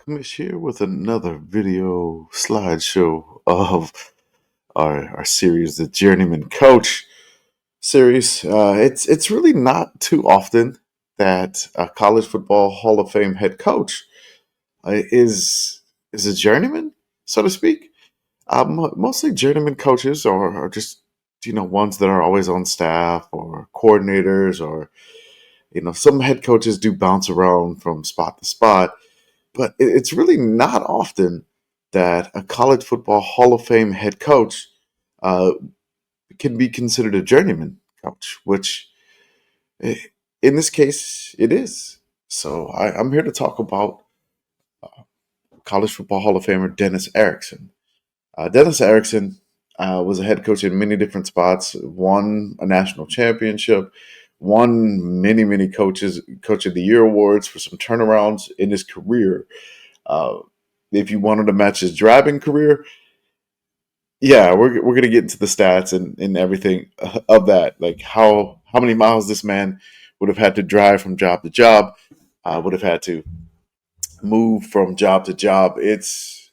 Kamish here with another video slideshow of our series, the Journeyman Coach series. It's really not too often that a college football Hall of Fame head coach is a journeyman, so to speak. Mostly journeyman coaches are just ones that are always on staff or coordinators, or some head coaches do bounce around from spot to spot. But it's really not often that a college football Hall of Fame head coach uh, can be considered a journeyman coach, which eh, in this case it is. So I'm here to talk about college football Hall of Famer Dennis Erickson. Dennis Erickson was a head coach in many different spots, won a national championship, won many Coach of the Year awards for some turnarounds in his career. Uh, if you wanted to match his driving career, yeah, we're gonna get into the stats and everything of that, like how many miles this man would have had to drive from job to job, would have had to move from job to job. It's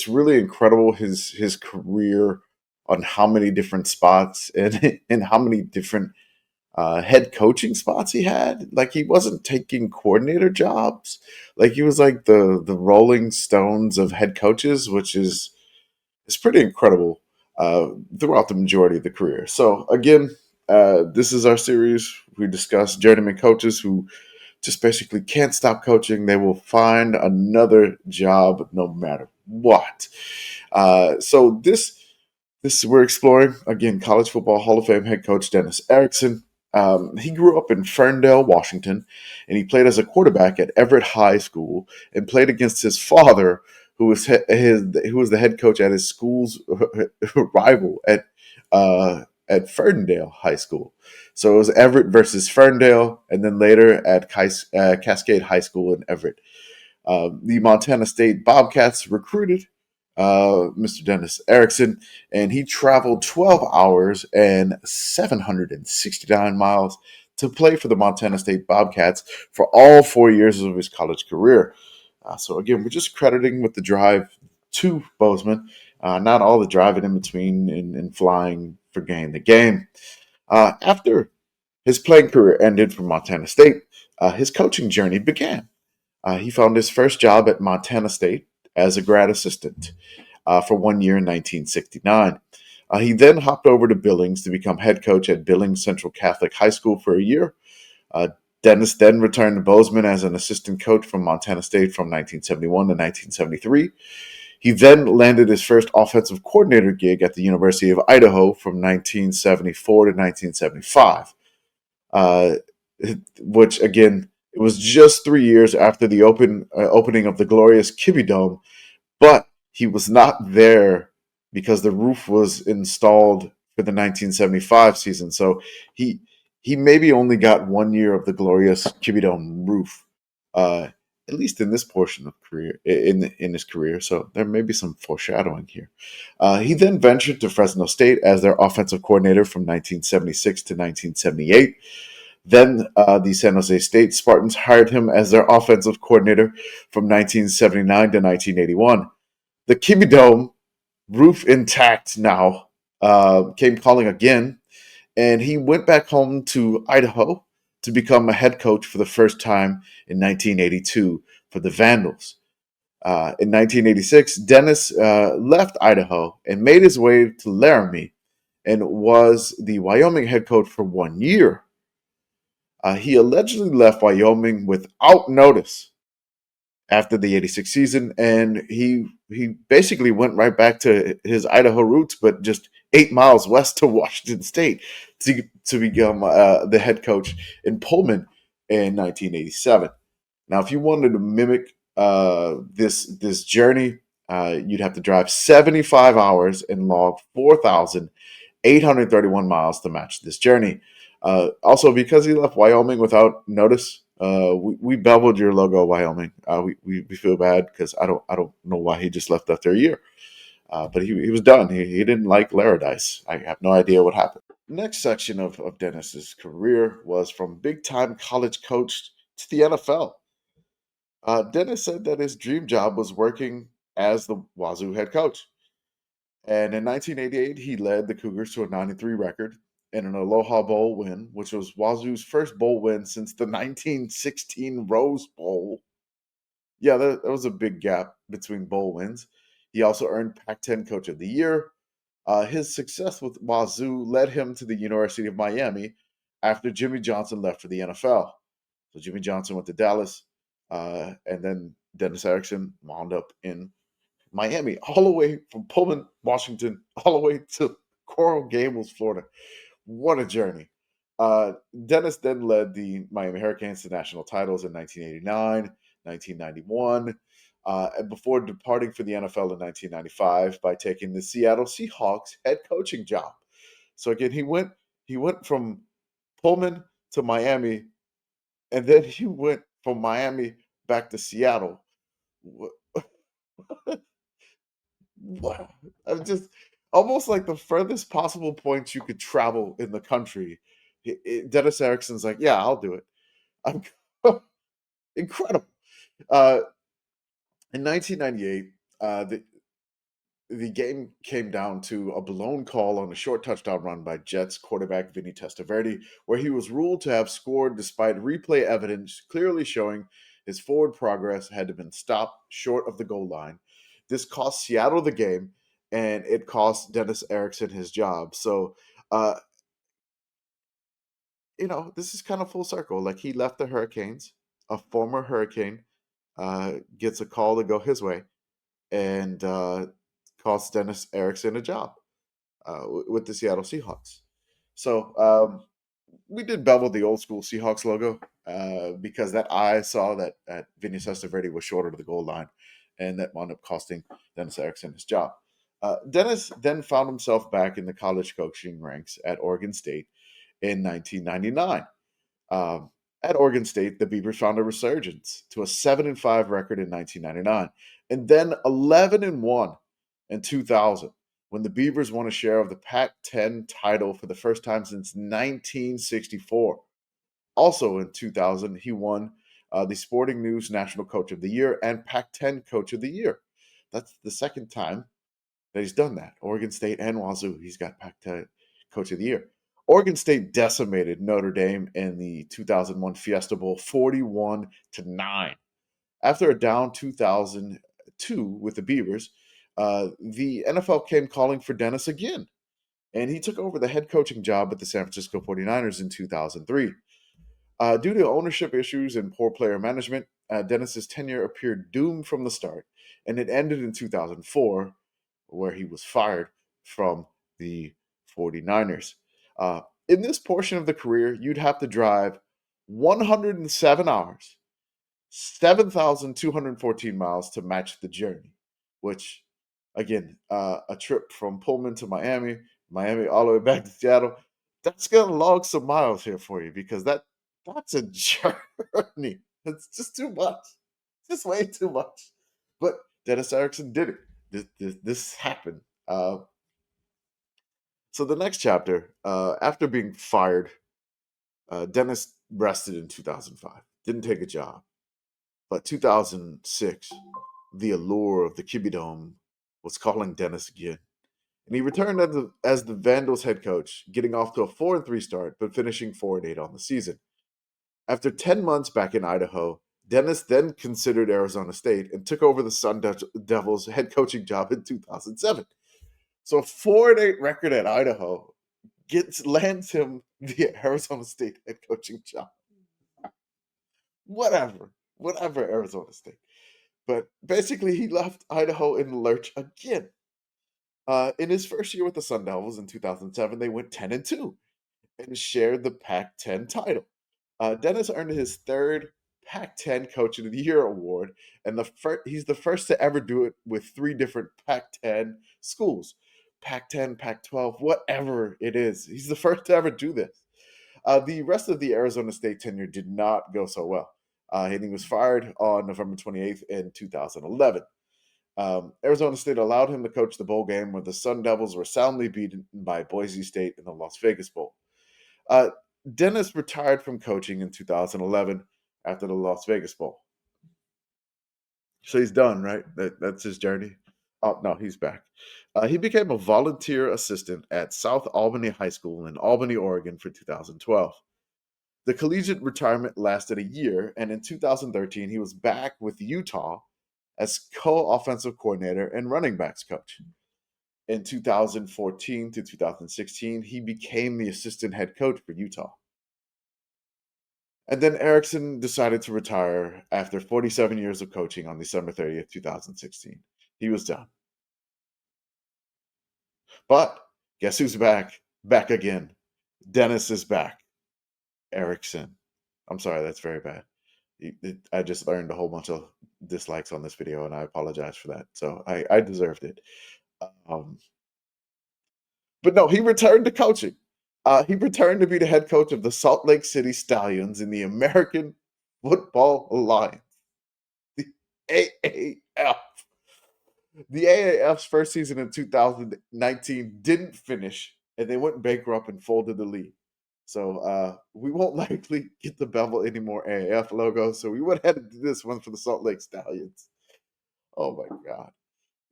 really incredible his career on how many different spots and and how many different head coaching spots he had. Like he wasn't taking coordinator jobs. Like he was like the Rolling Stones of head coaches, which is it's pretty incredible throughout the majority of the career. So again, this is our series. We discuss journeyman coaches who just basically can't stop coaching. They will find another job no matter what. So this we're exploring again college football Hall of Fame head coach Dennis Erickson. He grew up in Ferndale, Washington, and he played as a quarterback at Everett High School and played against his father, who was the head coach at his school's rival at Ferndale High School. So it was Everett versus Ferndale, and then later at Cascade High School in Everett. The Montana State Bobcats recruited Mr. Dennis Erickson, and he traveled 12 hours and 769 miles to play for the Montana State Bobcats for all 4 years of his college career. So again, we're just crediting with the drive to Bozeman, not all the driving in between and flying for game to game. After his playing career ended for Montana State, his coaching journey began. He found his first job at Montana State as a grad assistant for 1 year in 1969. He then hopped over to Billings to become head coach at Billings Central Catholic High School for a year. Uh, Dennis then returned to Bozeman as an assistant coach from Montana State from 1971 to 1973. He then landed his first offensive coordinator gig at the University of Idaho from 1974 to 1975, uh, which again, it was just 3 years after the opening of the glorious Kibby Dome, but he was not there because the roof was installed for the 1975 season. So he he maybe only got 1 year of the glorious Kibby Dome roof, uh, at least in this portion of career in his career. So there may be some foreshadowing here. He then ventured to Fresno State as their offensive coordinator from 1976 to 1978. Then the San Jose State Spartans hired him as their offensive coordinator from 1979 to 1981. The Kibby Dome, roof intact now, came calling again, and he went back home to Idaho to become a head coach for the first time in 1982 for the Vandals. In 1986, Dennis left Idaho and made his way to Laramie and was the Wyoming head coach for 1 year. He allegedly left Wyoming without notice after the '86 season, and he basically went right back to his Idaho roots, but just 8 miles west to Washington State to become the head coach in Pullman in 1987. Now, if you wanted to mimic this journey, you'd have to drive 75 hours and log 4,831 miles to match this journey. Also, because he left Wyoming without notice, we beveled your logo, Wyoming. We feel bad because I don't know why he just left after a year. But he was done. He didn't like Laradice. I have no idea what happened. Next section of Dennis's career was from big time college coach to the NFL. Dennis said that his dream job was working as the Wazoo head coach. And in 1988, he led the Cougars to a 9-3 record and an Aloha Bowl win, which was Wazoo's first bowl win since the 1916 Rose Bowl. Yeah, that was a big gap between bowl wins. He also earned Pac-10 Coach of the Year. His success with Wazoo led him to the University of Miami after Jimmy Johnson left for the NFL. So Jimmy Johnson went to Dallas, and then Dennis Erickson wound up in Miami, all the way from Pullman, Washington, all the way to Coral Gables, Florida. What a journey. Dennis then led the Miami Hurricanes to national titles in 1989, 1991, and before departing for the NFL in 1995 by taking the Seattle Seahawks head coaching job. So again, he went from Pullman to Miami, and then he went from Miami back to Seattle. Wow. I'm just almost like the furthest possible point you could travel in the country. Dennis Erickson's like, yeah, I'll do it. I'm incredible. Uh, in 1998, the game came down to a blown call on a short touchdown run by Jets quarterback Vinny Testaverde, where he was ruled to have scored despite replay evidence clearly showing his forward progress had been stopped short of the goal line. This cost Seattle the game, and it cost Dennis Erickson his job. So, uh, this is kind of full circle. Like he left the Hurricanes, a former Hurricane, gets a call to go his way, and cost Dennis Erickson a job with the Seattle Seahawks. So we did bevel the old school Seahawks logo because that I saw that Vinny Testaverde was shorter to the goal line, and that wound up costing Dennis Erickson his job. Dennis then found himself back in the college coaching ranks at Oregon State in 1999. Um, at Oregon State, the Beavers found a resurgence to a 7-5 record in 1999, and then 11-1 in 2000 when the Beavers won a share of the Pac-10 title for the first time since 1964. Also in 2000, he won the Sporting News National Coach of the Year and Pac-10 Coach of the Year. That's the second time that he's done that. Oregon State and Wazoo, he's got Pac-10 Coach of the Year. Oregon State decimated Notre Dame in the 2001 Fiesta Bowl 41-9. After a down 2002 with the Beavers, the NFL came calling for Dennis again, and he took over the head coaching job at the San Francisco 49ers in 2003. Due to ownership issues and poor player management, Dennis's tenure appeared doomed from the start, and it ended in 2004, where he was fired from the 49ers. In this portion of the career, you'd have to drive 107 hours, 7,214 miles to match the journey, which, again, a trip from Pullman to Miami, Miami all the way back to Seattle, that's going to log some miles here for you because that's a journey. It's just too much. Just way too much. But Dennis Erickson did it. This happened. So the next chapter, after being fired, Dennis rested in 2005. Didn't take a job. But 2006, the allure of the Kibbie Dome was calling Dennis again. And he returned as the Vandals head coach, getting off to a 4-3 start, but finishing 4-8 on the season. After 10 months back in Idaho, Dennis then considered Arizona State and took over the Sun Devils head coaching job in 2007. So a 4-8 record at Idaho lands him the Arizona State head coaching job. Whatever, Arizona State. But basically, he left Idaho in the lurch again. In his first year with the Sun Devils in 2007, they went 10-2 and shared the Pac-10 title. Dennis earned his third Pac-10 Coach of the Year award, and he's the first to ever do it with three different Pac-10 schools. Pac-10, Pac-12, whatever it is. He's the first to ever do this. The rest of the Arizona State tenure did not go so well. And he was fired on November 28th in 2011. Arizona State allowed him to coach the bowl game where the Sun Devils were soundly beaten by Boise State in the Las Vegas Bowl. Uh, Dennis retired from coaching in 2011 after the Las Vegas Bowl. So he's done, right? That's his journey. Oh no, he's back. He became a volunteer assistant at South Albany High School in Albany, Oregon, for 2012. The collegiate retirement lasted a year, and in 2013, he was back with Utah as co-offensive coordinator and running backs coach. In 2014 to 2016, he became the assistant head coach for Utah. And then Erickson decided to retire after 47 years of coaching on December 30th, 2016. He was done. But guess who's back? Back again. Dennis is back. Erickson. I'm sorry, that's very bad. I just learned a whole bunch of dislikes on this video, and I apologize for that. So I deserved it. Um, but no, he returned to coaching. He returned to be the head coach of the Salt Lake City Stallions in the American Football Alliance, the AAF. The AAF's first season in 2019 didn't finish, and they went bankrupt and folded the league. So we won't likely get the Bevel anymore AAF logo. So we went ahead and did this one for the Salt Lake Stallions. Oh my God.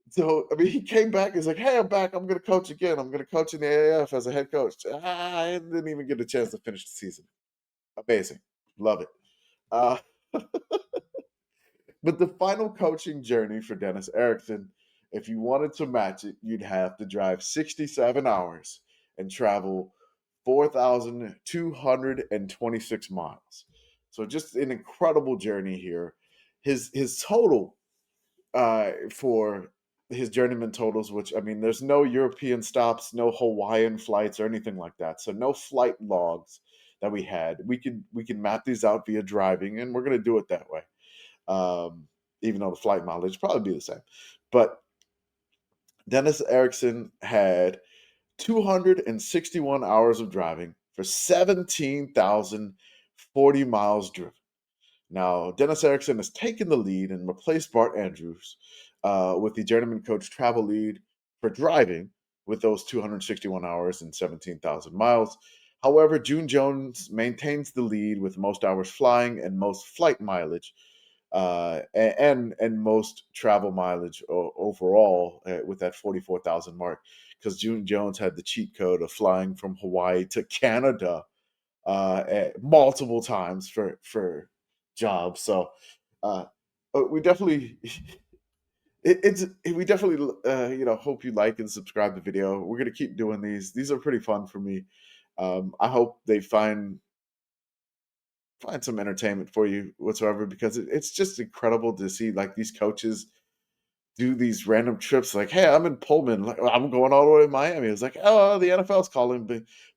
So I mean, he came back. He's like, "Hey, I'm back. I'm going to coach again. I'm going to coach in the AAF as a head coach." I didn't even get a chance to finish the season. Amazing, love it. Uh, but the final coaching journey for Dennis Erickson, if you wanted to match it, you'd have to drive 67 hours and travel 4,226 miles. So just an incredible journey here. His total for his journeyman totals, which I mean, there's no European stops, no Hawaiian flights or anything like that. So no flight logs that we had. We can map these out via driving, and we're gonna do it that way. Even though the flight mileage probably be the same. But Dennis Erickson had 261 hours of driving for 17,040 miles driven. Now, Dennis Erickson has taken the lead and replaced Bart Andrews with the Journeyman Coach travel lead for driving with those 261 hours and 17,000 miles. However, June Jones maintains the lead with most hours flying and most flight mileage, and most travel mileage overall with that 44,000 mark, because June Jones had the cheat code of flying from Hawaii to Canada multiple times for jobs. So uh, we definitely we definitely hope you like and subscribe the video. We're gonna keep doing these. These are pretty fun for me. I hope they find some entertainment for you whatsoever, because it's just incredible to see like these coaches do these random trips. Like, hey, I'm in Pullman, like I'm going all the way to Miami. It's like, oh, the NFL's calling,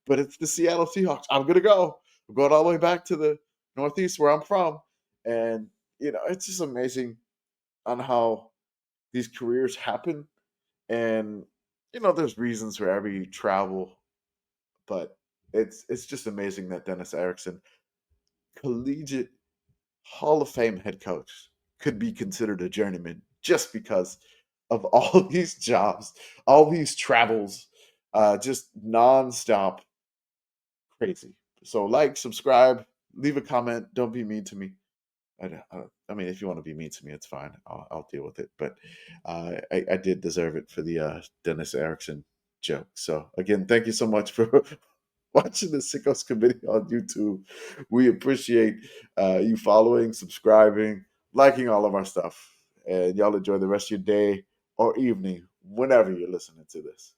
but it's the Seattle Seahawks. I'm gonna go. I'm going all the way back to the Northeast where I'm from, and it's just amazing on how these careers happen. And there's reasons for every travel, but it's just amazing that Dennis Erickson, collegiate Hall of Fame head coach, could be considered a journeyman just because of all these jobs, all these travels, just nonstop crazy. So, like, subscribe, leave a comment. Don't be mean to me. I mean, if you want to be mean to me, it's fine. I'll deal with it. But I did deserve it for the Dennis Erickson joke. So, again, thank you so much for watching the Sickos Committee on YouTube. We appreciate you following, subscribing, liking all of our stuff. And y'all enjoy the rest of your day or evening whenever you're listening to this.